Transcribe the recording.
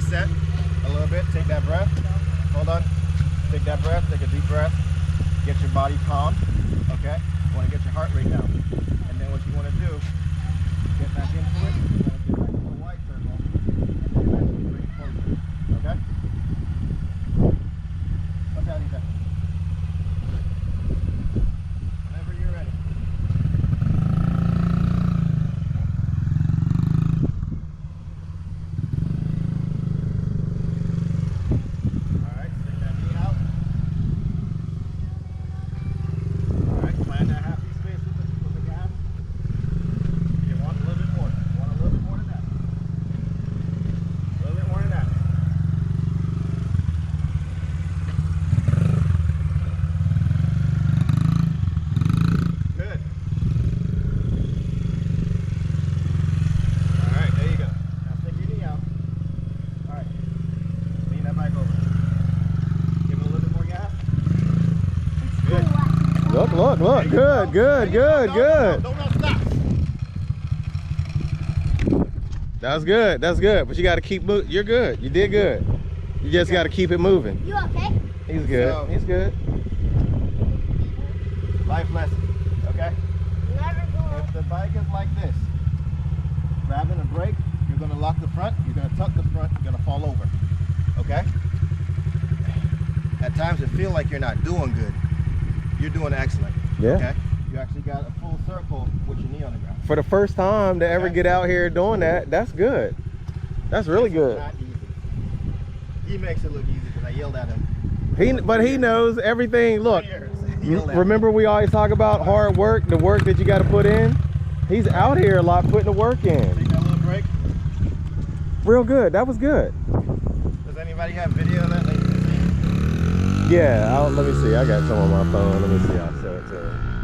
reset a little bit. Take that breath. Hold on. Take that breath. Take a deep breath. Get your body calm. Okay? You want to get your heart rate down. And then what you want to do, get back into it. You want to get back into a wide circle. And then eventually bring it closer. Okay? What's that, Ethan? Whenever you're ready. Alright, stick that knee out. Alright, plan that half space with the gas. You want a little bit more. You want a little bit more than that. A little bit more than that. Good. Alright, there you go. Now stick your knee out. Alright. Lean that bike over. Give it a little bit more gas. Good. Look. Good. Don't stop. That's good. But you got to keep moving. You're good. You did good. You just got to keep it moving. You okay? He's good. So- He's good. Life lesson. Okay? Never go. If the bike is like this, grabbing a brake, you're going to lock the front, you're going to tuck the front, you're going to fall over. Okay? At times it feels like you're not doing good. You're doing excellent. Yeah. Okay? You actually got a full circle with your knee on the ground. For the first time to ever Okay. get out here doing that, that's good. That's really good. Not easy. He makes it look easy because I yelled at him. But he knows everything. Look, Yelled at him. remember we always talk about hard work, the work that you got to put in? He's out here a lot putting the work in. Take that little break. Real good. That was good. Does anybody have video of that? Like, Yeah, let me see. I got some on my phone. Let me see. I'll show it to her.